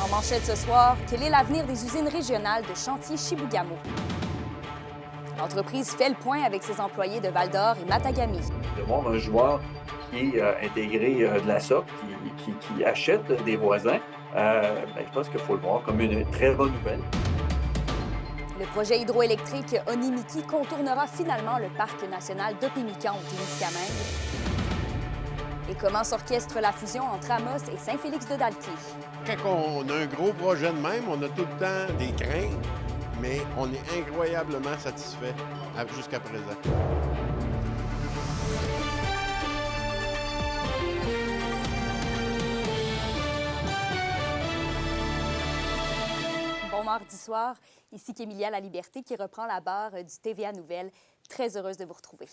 En manchette ce soir, quel est l'avenir des usines régionales de Chantier Chibougamau? L'entreprise fait le point avec ses employés de Val-d'Or et Matagami. De voir un joueur qui est intégré de la sorte, qui achète des voisins, je pense qu'il faut le voir comme une très bonne nouvelle. Le projet hydroélectrique Onimiki contournera finalement le parc national d'Opémican au Témiscamingue. Et comment s'orchestre la fusion entre Amos et Saint-Félix-de-Dalquier? Quand on a un gros projet de même, on a tout le temps des craintes, mais on est incroyablement satisfait jusqu'à présent. Bon mardi soir, ici Kémilia Laliberté qui reprend la barre du TVA Nouvelles. Très heureuse de vous retrouver.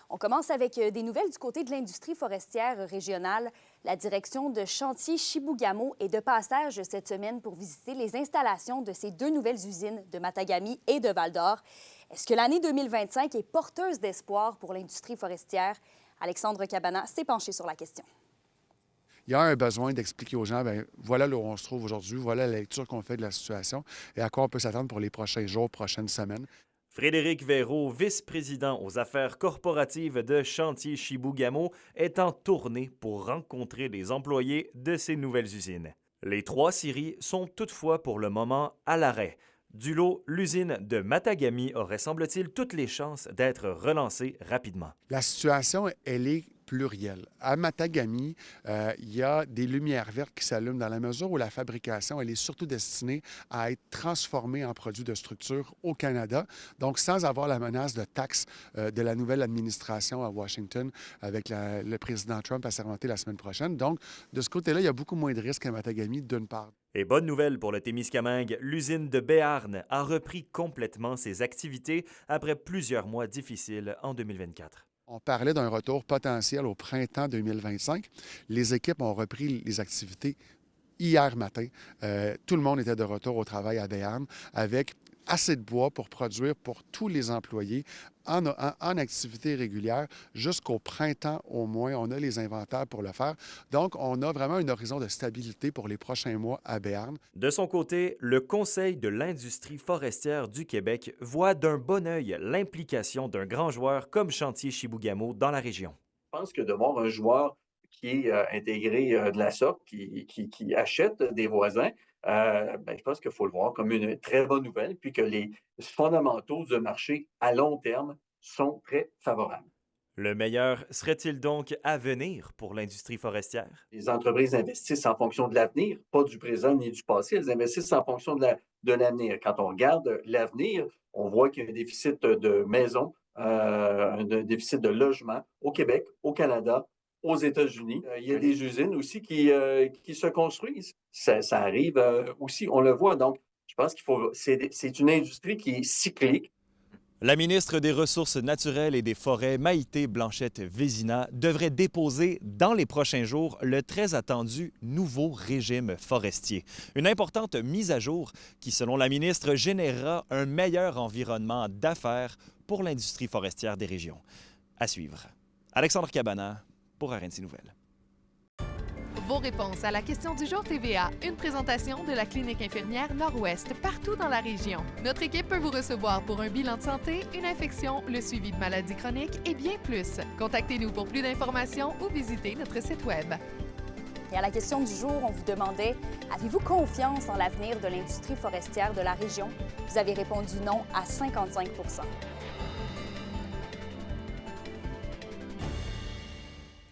On commence avec des nouvelles du côté de l'industrie forestière régionale. La direction de Chantier Chibougamau est de passage cette semaine pour visiter les installations de ces deux nouvelles usines de Matagami et de Val-d'Or. Est-ce que l'année 2025 est porteuse d'espoir pour l'industrie forestière? Alexandre Cabana s'est penché sur la question. Il y a un besoin d'expliquer aux gens, bien, voilà là où on se trouve aujourd'hui, voilà la lecture qu'on fait de la situation et à quoi on peut s'attendre pour les prochains jours, prochaines semaines. Frédéric Véraud, vice-président aux affaires corporatives de Chantier Chibougamau, est en tournée pour rencontrer les employés de ces nouvelles usines. Les trois scieries sont toutefois pour le moment à l'arrêt. Du lot, l'usine de Matagami aurait, semble-t-il, toutes les chances d'être relancée rapidement. La situation, elle est plurielle. À Matagami, il y a des lumières vertes qui s'allument dans la mesure où la fabrication, elle est surtout destinée à être transformée en produits de structure au Canada, donc sans avoir la menace de taxes de la nouvelle administration à Washington avec le président Trump assermenté la semaine prochaine. Donc, de ce côté-là, il y a beaucoup moins de risques à Matagami, d'une part. Et bonne nouvelle pour le Témiscamingue, l'usine de Béarn a repris complètement ses activités après plusieurs mois difficiles en 2024. On parlait d'un retour potentiel au printemps 2025. Les équipes ont repris les activités hier matin. Tout le monde était de retour au travail à Béarn avec assez de bois pour produire pour tous les employés en activité régulière jusqu'au printemps au moins. On a les inventaires pour le faire. Donc, on a vraiment un horizon de stabilité pour les prochains mois à Béarn. De son côté, le Conseil de l'industrie forestière du Québec voit d'un bon œil l'implication d'un grand joueur comme Chantier Chibougamau dans la région. Je pense que de voir un joueur qui est intégré de la sorte, qui achète des voisins, je pense qu'il faut le voir comme une très bonne nouvelle, puis que les fondamentaux du marché à long terme sont très favorables. Le meilleur serait-il donc à venir pour l'industrie forestière? Les entreprises investissent en fonction de l'avenir, pas du présent ni du passé. Elles investissent en fonction de l'avenir. Quand on regarde l'avenir, on voit qu'il y a un déficit de maisons, un déficit de logements au Québec, au Canada, aux États-Unis. Il y a des usines aussi qui se construisent. Ça arrive aussi, on le voit. Donc, je pense c'est une industrie qui est cyclique. La ministre des Ressources naturelles et des Forêts, Maïté Blanchette-Vézina, devrait déposer dans les prochains jours le très attendu nouveau régime forestier. Une importante mise à jour qui, selon la ministre, générera un meilleur environnement d'affaires pour l'industrie forestière des régions. À suivre. Alexandre Cabana pour RNC Nouvelles. Vos réponses à la question du jour TVA, une présentation de la clinique infirmière Nord-Ouest partout dans la région. Notre équipe peut vous recevoir pour un bilan de santé, une infection, le suivi de maladies chroniques et bien plus. Contactez-nous pour plus d'informations ou visitez notre site Web. Et à la question du jour, on vous demandait « Avez-vous confiance en l'avenir de l'industrie forestière de la région? » Vous avez répondu non à 55 %.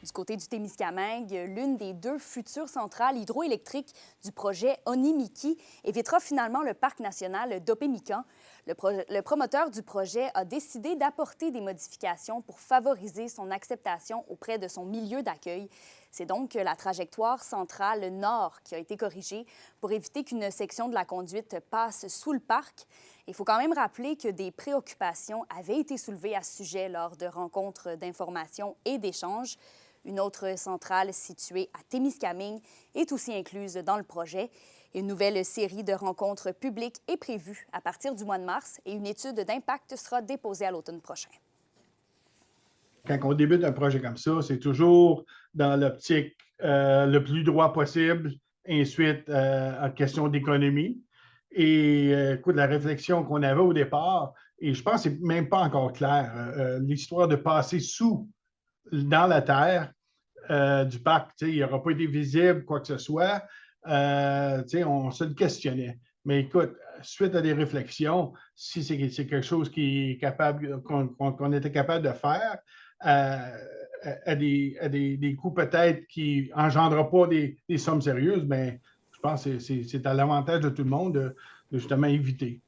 Du côté du Témiscamingue, l'une des deux futures centrales hydroélectriques du projet Onimiki évitera finalement le parc national d'Opémican. Le promoteur du projet a décidé d'apporter des modifications pour favoriser son acceptation auprès de son milieu d'accueil. C'est donc la trajectoire centrale nord qui a été corrigée pour éviter qu'une section de la conduite passe sous le parc. Il faut quand même rappeler que des préoccupations avaient été soulevées à ce sujet lors de rencontres d'information et d'échanges. Une autre centrale située à Témiscamingue est aussi incluse dans le projet. Une nouvelle série de rencontres publiques est prévue à partir du mois de mars et une étude d'impact sera déposée à l'automne prochain. Quand on débute un projet comme ça, c'est toujours dans l'optique le plus droit possible, ensuite, en question d'économie. Et écoute, la réflexion qu'on avait au départ, et je pense que c'est même pas encore clair, l'histoire de passer dans la terre du parc, il n'aura pas été visible, quoi que ce soit. On se le questionnait. Mais écoute, suite à des réflexions, si c'est quelque chose qui est capable, qu'on était capable de faire, à des coûts peut-être qui n'engendrent pas des sommes sérieuses, mais je pense que c'est à l'avantage de tout le monde de justement éviter.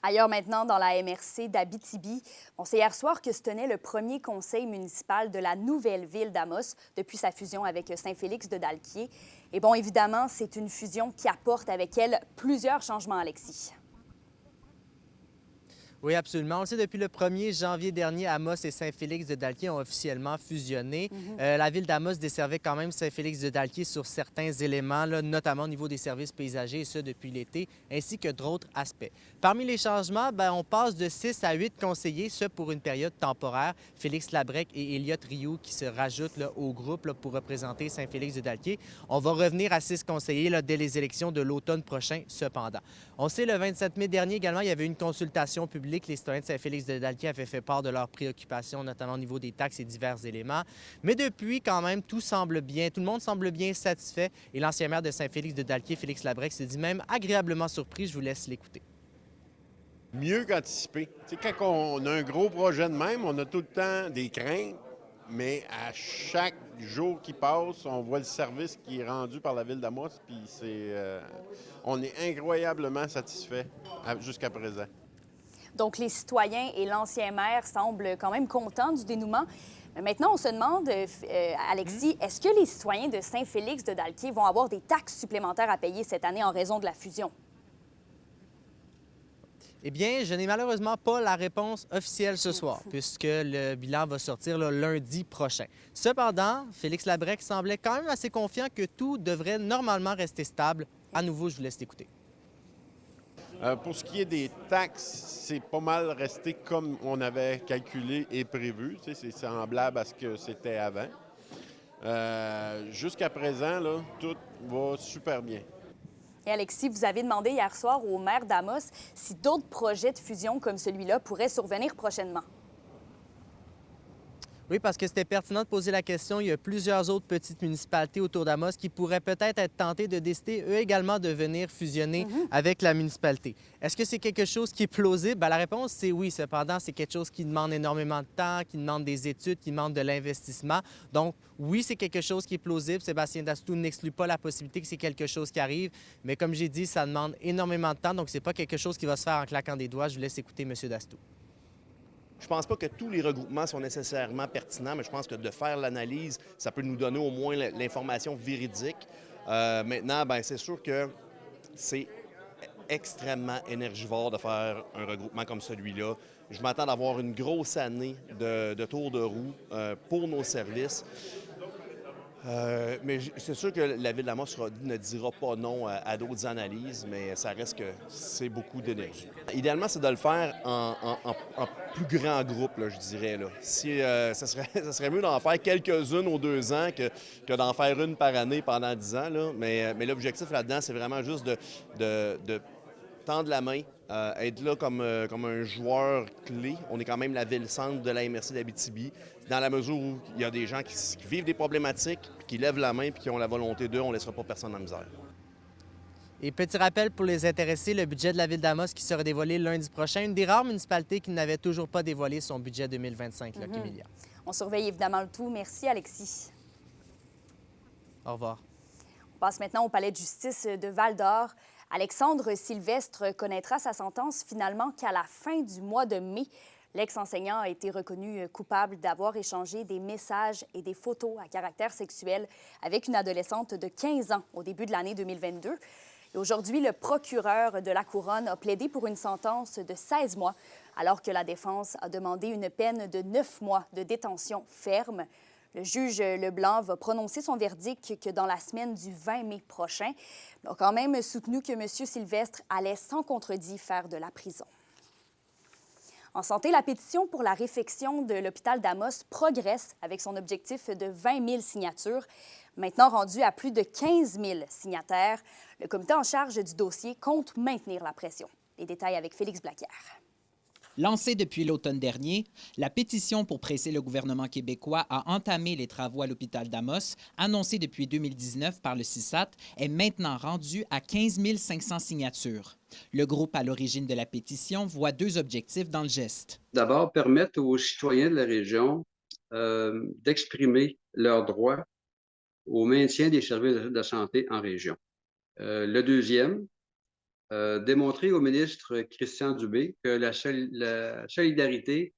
Ailleurs maintenant, dans la MRC d'Abitibi, on sait hier soir que se tenait le premier conseil municipal de la nouvelle ville d'Amos depuis sa fusion avec Saint-Félix-de-Dalquier. Et bon, évidemment, c'est une fusion qui apporte avec elle plusieurs changements, Alexis. Oui, absolument. On le sait, depuis le 1er janvier dernier, Amos et Saint-Félix-de-Dalquier ont officiellement fusionné. La ville d'Amos desservait quand même Saint-Félix-de-Dalquier sur certains éléments, là, notamment au niveau des services passagers, et ça depuis l'été, ainsi que d'autres aspects. Parmi les changements, on passe de 6 à 8 conseillers, ce pour une période temporaire. Félix Labrec et Elliot Rioux qui se rajoutent là, au groupe là, pour représenter Saint-Félix-de-Dalquier. On va revenir à 6 conseillers là, dès les élections de l'automne prochain, cependant. On sait, le 27 mai dernier également, il y avait une consultation publique. Les citoyens de Saint-Félix-de-Dalquier avaient fait part de leurs préoccupations, notamment au niveau des taxes et divers éléments. Mais depuis, quand même, tout le monde semble bien satisfait. Et l'ancien maire de Saint-Félix-de-Dalquier, Félix Labrec, se dit même agréablement surpris. Je vous laisse l'écouter. Mieux qu'anticiper. Quand on a un gros projet de même, on a tout le temps des craintes, mais à chaque jour qui passe, on voit le service qui est rendu par la ville d'Amos, puis on est incroyablement satisfait jusqu'à présent. Donc, les citoyens et l'ancien maire semblent quand même contents du dénouement. Mais maintenant, on se demande, Alexis, est-ce que les citoyens de Saint-Félix-de-Dalquier vont avoir des taxes supplémentaires à payer cette année en raison de la fusion? Eh bien, je n'ai malheureusement pas la réponse officielle ce soir, puisque le bilan va sortir le lundi prochain. Cependant, Félix Labrec semblait quand même assez confiant que tout devrait normalement rester stable. À nouveau, je vous laisse l'écouter. Pour ce qui est des taxes, c'est pas mal resté comme on avait calculé et prévu. C'est semblable à ce que c'était avant. Jusqu'à présent, là, tout va super bien. Et Alexis, vous avez demandé hier soir au maire d'Amos si d'autres projets de fusion comme celui-là pourraient survenir prochainement. Oui, parce que c'était pertinent de poser la question. Il y a plusieurs autres petites municipalités autour d'Amos qui pourraient peut-être être tentées de décider, eux également, de venir fusionner avec la municipalité. Est-ce que c'est quelque chose qui est plausible? La réponse, c'est oui. Cependant, c'est quelque chose qui demande énormément de temps, qui demande des études, qui demande de l'investissement. Donc, oui, c'est quelque chose qui est plausible. Sébastien Dastou n'exclut pas la possibilité que c'est quelque chose qui arrive. Mais comme j'ai dit, ça demande énormément de temps. Donc, c'est pas quelque chose qui va se faire en claquant des doigts. Je vous laisse écouter M. Dastou. Je ne pense pas que tous les regroupements sont nécessairement pertinents, mais je pense que de faire l'analyse, ça peut nous donner au moins l'information véridique. Maintenant, c'est sûr que c'est extrêmement énergivore de faire un regroupement comme celui-là. Je m'attends d'avoir une grosse année de tour de roue pour nos services. Mais c'est sûr que la ville d'Amos ne dira pas non à d'autres analyses, mais ça reste que c'est beaucoup d'énergie. Idéalement, c'est de le faire en plus grand groupe, là, je dirais. Là. Ça serait mieux d'en faire quelques-unes aux 2 ans que d'en faire une par année pendant 10 ans. Là. Mais l'objectif là-dedans, c'est vraiment juste de tendre la main, être là comme un joueur clé. On est quand même la ville-centre de la MRC d'Abitibi. Dans la mesure où il y a des gens qui vivent des problématiques, qui lèvent la main et qui ont la volonté d'eux, on ne laissera pas personne en misère. Et petit rappel pour les intéressés, le budget de la ville d'Amos qui sera dévoilé lundi prochain, une des rares municipalités qui n'avait toujours pas dévoilé son budget 2025, là, Kémélia. On surveille évidemment le tout. Merci, Alexis. Au revoir. On passe maintenant au palais de justice de Val-d'Or. Alexandre Sylvestre connaîtra sa sentence finalement qu'à la fin du mois de mai. L'ex-enseignant a été reconnu coupable d'avoir échangé des messages et des photos à caractère sexuel avec une adolescente de 15 ans au début de l'année 2022. Et aujourd'hui, le procureur de la Couronne a plaidé pour une sentence de 16 mois, alors que la défense a demandé une peine de 9 mois de détention ferme. Le juge Leblanc va prononcer son verdict que dans la semaine du 20 mai prochain. Il a quand même soutenu que M. Sylvestre allait sans contredit faire de la prison. En santé, la pétition pour la réfection de l'hôpital d'Amos progresse avec son objectif de 20 000 signatures. Maintenant rendu à plus de 15 000 signataires, le comité en charge du dossier compte maintenir la pression. Les détails avec Félix Blaquière. Lancée depuis l'automne dernier, la pétition pour presser le gouvernement québécois à entamer les travaux à l'hôpital d'Amos, annoncée depuis 2019 par le CISAT, est maintenant rendue à 15 500 signatures. Le groupe à l'origine de la pétition voit deux objectifs dans le geste. D'abord, permettre aux citoyens de la région d'exprimer leurs droits au maintien des services de santé en région. Le deuxième, démontrer au ministre Christian Dubé que la solidarité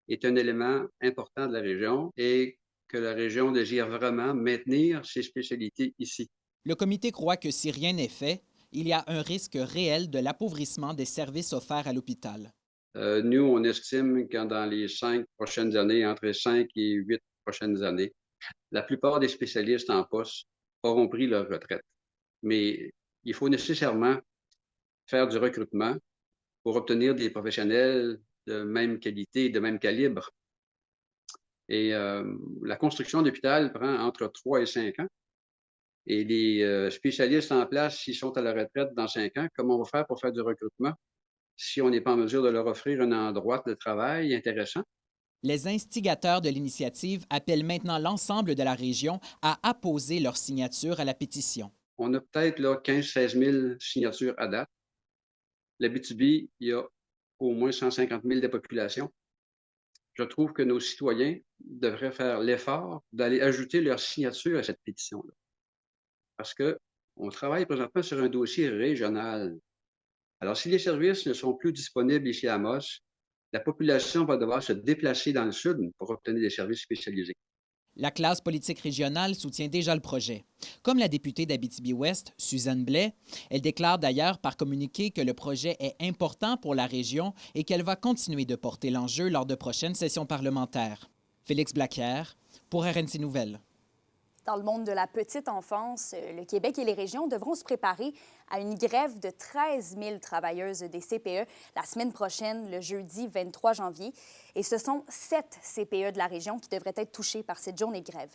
est un élément important de la région et que la région désire vraiment maintenir ses spécialités ici. Le comité croit que si rien n'est fait, il y a un risque réel de l'appauvrissement des services offerts à l'hôpital. Nous, on estime que dans les 5 prochaines années, entre 5 et 8 prochaines années, la plupart des spécialistes en poste auront pris leur retraite. Mais il faut nécessairement faire du recrutement pour obtenir des professionnels de même qualité et de même calibre. Et la construction d'hôpital prend entre 3 et 5 ans. Et les spécialistes en place, s'ils sont à la retraite dans 5 ans, comment on va faire pour faire du recrutement si on n'est pas en mesure de leur offrir un endroit de travail intéressant? Les instigateurs de l'initiative appellent maintenant l'ensemble de la région à apposer leur signature à la pétition. On a peut-être 15-16 000 signatures à date. L'Abitibi, il y a au moins 150 000 de population. Je trouve que nos citoyens devraient faire l'effort d'aller ajouter leur signature à cette pétition-là. Parce qu'on travaille présentement sur un dossier régional. Alors, si les services ne sont plus disponibles ici à Amos, la population va devoir se déplacer dans le sud pour obtenir des services spécialisés. La classe politique régionale soutient déjà le projet. Comme la députée d'Abitibi-Ouest, Suzanne Blais, elle déclare d'ailleurs par communiqué que le projet est important pour la région et qu'elle va continuer de porter l'enjeu lors de prochaines sessions parlementaires. Félix Blaquière, pour RNC Nouvelles. Dans le monde de la petite enfance, le Québec et les régions devront se préparer à une grève de 13 000 travailleuses des CPE la semaine prochaine, le jeudi 23 janvier. Et ce sont 7 CPE de la région qui devraient être touchés par cette journée de grève.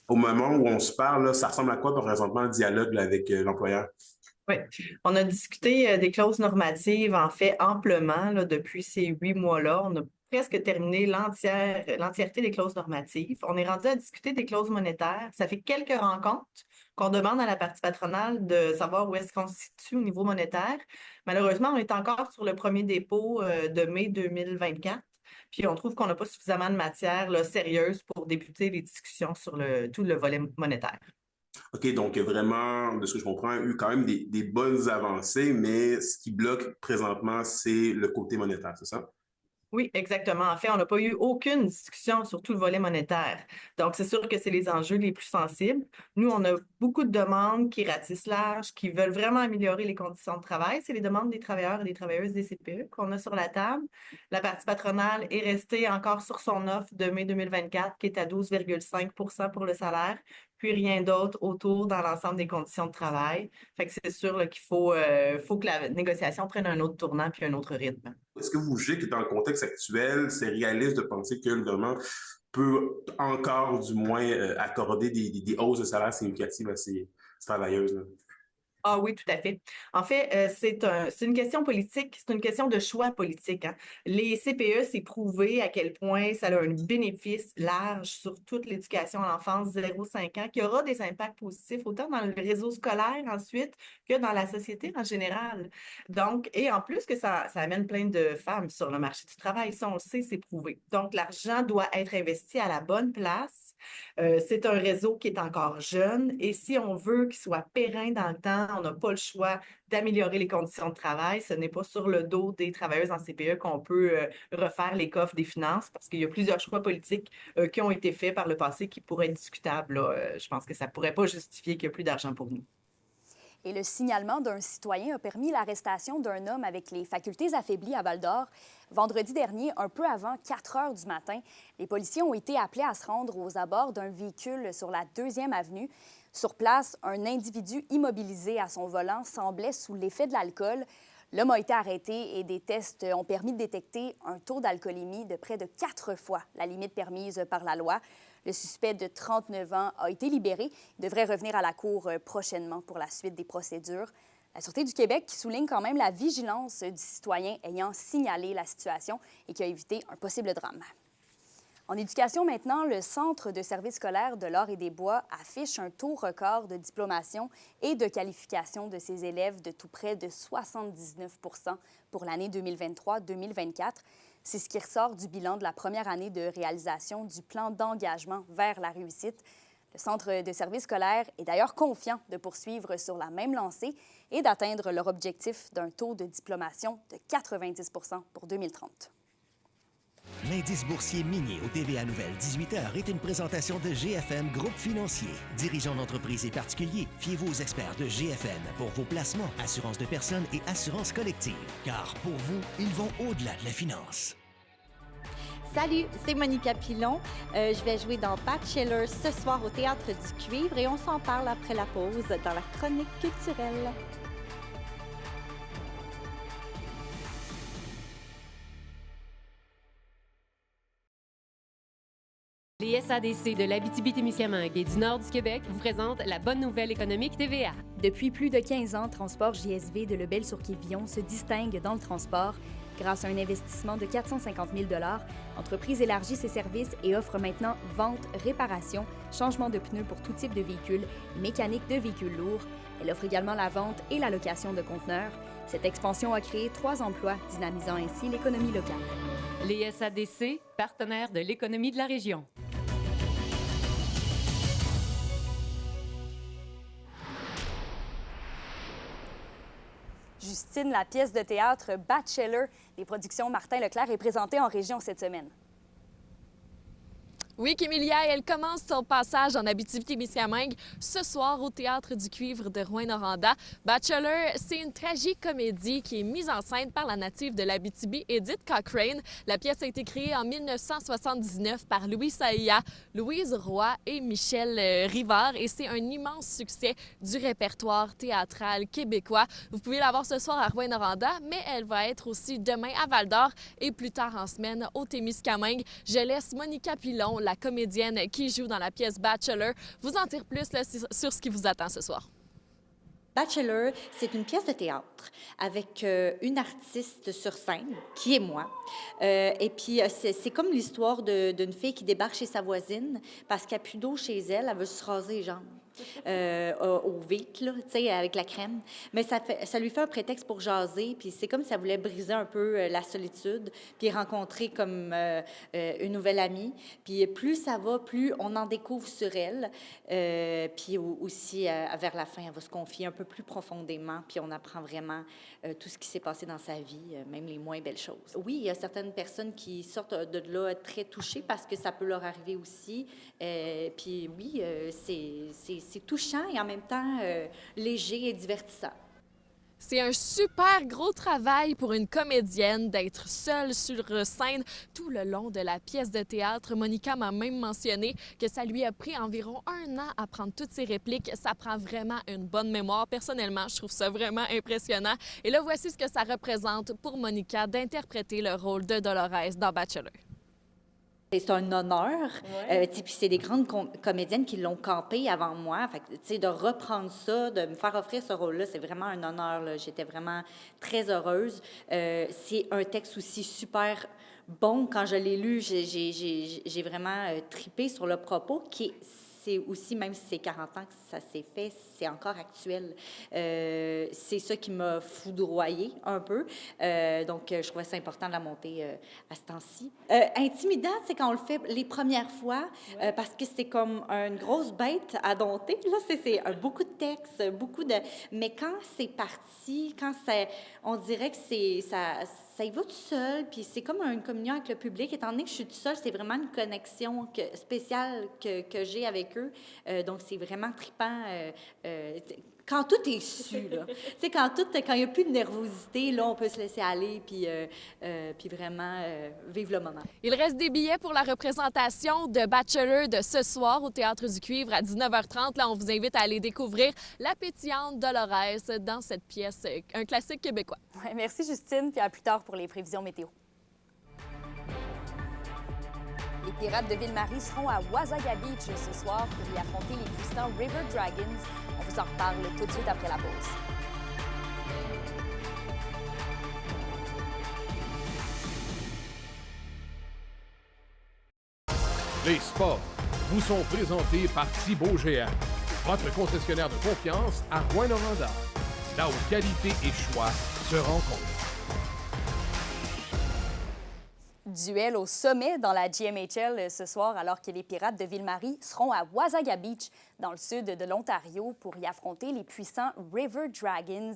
Au moment où on se parle, ça ressemble à quoi présentement le dialogue avec l'employeur? Oui, on a discuté des clauses normatives, en fait, amplement depuis ces 8 mois-là. On a presque terminé l'entièreté des clauses normatives. On est rendu à discuter des clauses monétaires. Ça fait quelques rencontres qu'on demande à la partie patronale de savoir où est-ce qu'on se situe au niveau monétaire. Malheureusement, on est encore sur le premier dépôt de mai 2024. Puis on trouve qu'on n'a pas suffisamment de matière sérieuse pour débuter les discussions sur tout le volet monétaire. OK, donc vraiment, de ce que je comprends, il y a eu quand même des bonnes avancées, mais ce qui bloque présentement, c'est le côté monétaire, c'est ça? Oui, exactement. En fait, on n'a pas eu aucune discussion sur tout le volet monétaire. Donc, c'est sûr que c'est les enjeux les plus sensibles. Nous, on a beaucoup de demandes qui ratissent large, qui veulent vraiment améliorer les conditions de travail. C'est les demandes des travailleurs et des travailleuses des CPE qu'on a sur la table. La partie patronale est restée encore sur son offre de mai 2024, qui est à 12,5 % pour le salaire, puis rien d'autre autour dans l'ensemble des conditions de travail. Fait que c'est sûr qu'il faut que la négociation prenne un autre tournant puis un autre rythme. Est-ce que vous jugez que dans le contexte actuel, c'est réaliste de penser que le gouvernement peut encore, du moins, accorder des hausses de salaire significatives à ces travailleuses-là? Ah oui, tout à fait. En fait, c'est une question politique, c'est une question de choix politique. Les CPE, c'est prouvé à quel point ça a un bénéfice large sur toute l'éducation à l'enfance 0-5 ans, qui aura des impacts positifs autant dans le réseau scolaire ensuite que dans la société en général. Donc, et en plus que ça amène plein de femmes sur le marché du travail, ça on le sait, c'est prouvé. Donc, l'argent doit être investi à la bonne place. C'est un réseau qui est encore jeune et si on veut qu'il soit périn dans le temps, on n'a pas le choix d'améliorer les conditions de travail. Ce n'est pas sur le dos des travailleuses en CPE qu'on peut refaire les coffres des finances parce qu'il y a plusieurs choix politiques qui ont été faits par le passé qui pourraient être discutables. Je pense que ça ne pourrait pas justifier qu'il n'y a plus d'argent pour nous. Et le signalement d'un citoyen a permis l'arrestation d'un homme avec les facultés affaiblies à Val-d'Or. Vendredi dernier, un peu avant 4 heures du matin, les policiers ont été appelés à se rendre aux abords d'un véhicule sur la 2e avenue. Sur place, un individu immobilisé à son volant semblait sous l'effet de l'alcool. L'homme a été arrêté et des tests ont permis de détecter un taux d'alcoolémie de près de 4 fois la limite permise par la loi. Le suspect de 39 ans a été libéré. Il devrait revenir à la cour prochainement pour la suite des procédures. La Sûreté du Québec qui souligne quand même la vigilance du citoyen ayant signalé la situation et qui a évité un possible drame. En éducation maintenant, le Centre de services scolaires de l'Or et des Bois affiche un taux record de diplomation et de qualification de ses élèves de tout près de 79 pour l'année 2023-2024. C'est ce qui ressort du bilan de la première année de réalisation du plan d'engagement vers la réussite. Le Centre de services scolaires est d'ailleurs confiant de poursuivre sur la même lancée et d'atteindre leur objectif d'un taux de diplomation de 90 pour 2030. L'indice boursier minier au TVA Nouvelle 18h est une présentation de GFM Groupe Financier. Dirigeants d'entreprises et particuliers, fiez-vous aux experts de GFM pour vos placements, assurances de personnes et assurances collectives. Car pour vous, ils vont au-delà de la finance. Salut, c'est Monica Pilon. Je vais jouer dans Bachelor ce soir au Théâtre du Cuivre et on s'en parle après la pause dans la chronique culturelle. Les SADC de l'Abitibi-Témiscamingue et du nord du Québec vous présentent la bonne nouvelle économique TVA. Depuis plus de 15 ans, Transport JSV de Lebel-sur-Quévillon se distingue dans le transport. Grâce à un investissement de 450 000 $, l'entreprise élargit ses services et offre maintenant vente, réparation, changement de pneus pour tout type de véhicules, mécanique de véhicules lourds. Elle offre également la vente et la location de conteneurs. Cette expansion a créé 3 emplois, dynamisant ainsi l'économie locale. Les SADC, partenaires de l'économie de la région. Justine, la pièce de théâtre Bachelor des productions Martin Leclerc est présentée en région cette semaine. Oui, Kémilia, elle commence son passage en Abitibi-Témiscamingue ce soir au Théâtre du Cuivre de Rouyn-Noranda. Bachelor, c'est une tragicomédie qui est mise en scène par la native de l'Abitibi, Edith Cochrane. La pièce a été créée en 1979 par Louis Saïa, Louise Roy et Michel Rivard et c'est un immense succès du répertoire théâtral québécois. Vous pouvez la voir ce soir à Rouyn-Noranda, mais elle va être aussi demain à Val-d'Or et plus tard en semaine au Témiscamingue. Je laisse Monica Pilon, la comédienne qui joue dans la pièce Bachelor, vous en dire plus là, sur ce qui vous attend ce soir. Bachelor, c'est une pièce de théâtre avec une artiste sur scène, qui est moi. Et puis, c'est comme l'histoire d'une fille qui débarque chez sa voisine parce qu'elle n'a plus d'eau chez elle, elle veut se raser les jambes. Au Vic, là, tu sais, avec la crème. Mais ça lui fait un prétexte pour jaser, puis c'est comme si ça voulait briser un peu la solitude, puis rencontrer comme une nouvelle amie. Puis plus ça va, plus on en découvre sur elle. Puis aussi, vers la fin, elle va se confier un peu plus profondément, puis on apprend vraiment tout ce qui s'est passé dans sa vie, même les moins belles choses. Oui, il y a certaines personnes qui sortent de là très touchées parce que ça peut leur arriver aussi. Puis oui, c'est touchant et en même temps léger et divertissant. C'est un super gros travail pour une comédienne d'être seule sur scène tout le long de la pièce de théâtre. Monica m'a même mentionné que ça lui a pris environ 1 an à prendre toutes ses répliques. Ça prend vraiment une bonne mémoire. Personnellement, je trouve ça vraiment impressionnant. Et là, voici ce que ça représente pour Monica d'interpréter le rôle de Dolores dans Bachelor. C'est un honneur. Puis c'est des grandes comédiennes qui l'ont campé avant moi. Fait que, de reprendre ça, de me faire offrir ce rôle-là, c'est vraiment un honneur. Là. J'étais vraiment très heureuse. C'est un texte aussi super bon. Quand je l'ai lu, j'ai vraiment tripé sur le propos qui est... C'est aussi, même si c'est 40 ans que ça s'est fait, c'est encore actuel. C'est ça qui m'a foudroyée un peu. Donc, je trouvais ça important de la monter à ce temps-ci. Intimidant, c'est quand on le fait les premières fois, parce que c'est comme une grosse bête à dompter. Là, c'est beaucoup de texte, beaucoup de... Mais quand c'est parti, on dirait que ça y va tout seul, puis c'est comme une communion avec le public. Étant donné que je suis toute seule, c'est vraiment une connexion spéciale que j'ai avec eux. Donc, c'est vraiment trippant. quand tout est su, là. Tu sais, quand il n'y a plus de nervosité, là, on peut se laisser aller puis vraiment vivre le moment. Il reste des billets pour la représentation de Bachelor de ce soir au Théâtre du Cuivre à 19h30. Là, on vous invite à aller découvrir la pétillante Dolores dans cette pièce, un classique québécois. Ouais, merci Justine, puis à plus tard pour les prévisions météo. Les Pirates de Ville-Marie seront à Wasaga Beach ce soir pour y affronter les puissants River Dragons. On vous en reparle tout de suite après la pause. Les sports vous sont présentés par Thibaut Géant, votre concessionnaire de confiance à Rouyn-Noranda, là où qualité et choix se rencontrent. Duel au sommet dans la GMHL ce soir, alors que les Pirates de Ville-Marie seront à Wasaga Beach, dans le sud de l'Ontario, pour y affronter les puissants River Dragons.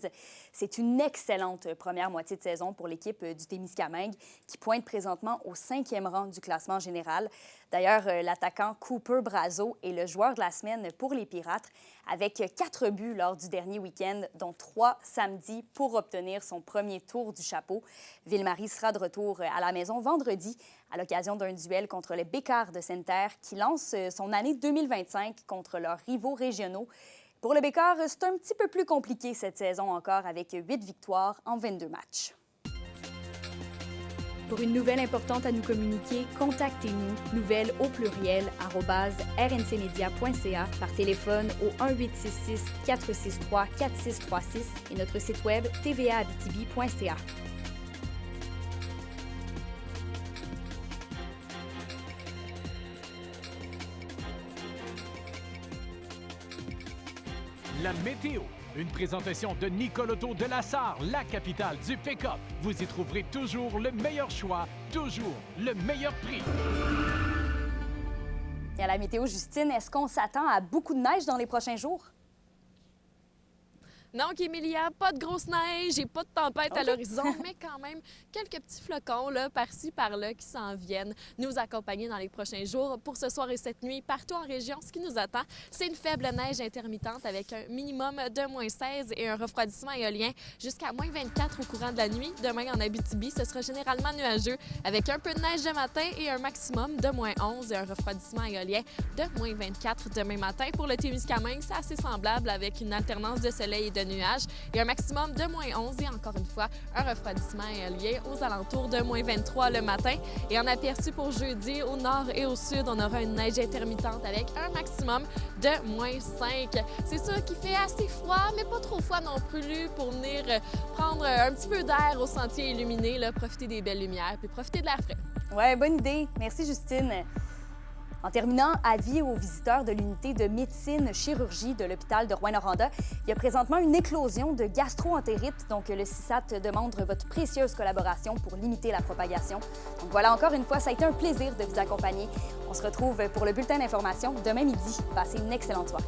C'est une excellente première moitié de saison pour l'équipe du Témiscamingue, qui pointe présentement au 5e rang du classement général. D'ailleurs, l'attaquant Cooper Brazo est le joueur de la semaine pour les Pirates, avec 4 buts lors du dernier week-end, dont 3 samedi, pour obtenir son premier tour du chapeau. Ville-Marie sera de retour à la maison vendredi à l'occasion d'un duel contre les Bécards de Sainte-Terre qui lance son année 2025 contre leurs rivaux régionaux. Pour le Bécard, c'est un petit peu plus compliqué cette saison encore avec 8 victoires en 22 matchs. Pour une nouvelle importante à nous communiquer, contactez-nous, nouvelles au pluriel, @rncmedia.ca, par téléphone au 1-866-463-4636 et notre site web tvaabitibi.ca. La météo, une présentation de Nicole Auto de la Sarre, la capitale du pick-up. Vous y trouverez toujours le meilleur choix, toujours le meilleur prix. Et à la météo, Justine, est-ce qu'on s'attend à beaucoup de neige dans les prochains jours? Donc, Emilia, pas de grosse neige et pas de tempête à l'horizon, mais quand même quelques petits flocons là, par-ci, par-là qui s'en viennent nous accompagner dans les prochains jours. Pour ce soir et cette nuit, partout en région, ce qui nous attend, c'est une faible neige intermittente avec un minimum de -16 et un refroidissement éolien jusqu'à -24 au courant de la nuit. Demain, en Abitibi, ce sera généralement nuageux avec un peu de neige de matin et un maximum de -11 et un refroidissement éolien de -24 demain matin. Pour le Témiscamingue, c'est assez semblable avec une alternance de soleil et de nuages et un maximum de -11 et encore une fois, un refroidissement éolien aux alentours de -23 le matin. Et en aperçu pour jeudi, au nord et au sud, on aura une neige intermittente avec un maximum de -5. C'est sûr qu'il fait assez froid, mais pas trop froid non plus pour venir prendre un petit peu d'air au sentier illuminé, là, profiter des belles lumières puis profiter de l'air frais. Ouais, bonne idée. Merci, Justine. En terminant, avis aux visiteurs de l'unité de médecine-chirurgie de l'hôpital de Rouyn-Noranda, il y a présentement une éclosion de gastro-entérite. Donc, le CISAT demande votre précieuse collaboration pour limiter la propagation. Donc voilà, encore une fois, ça a été un plaisir de vous accompagner. On se retrouve pour le bulletin d'information demain midi. Passez une excellente soirée.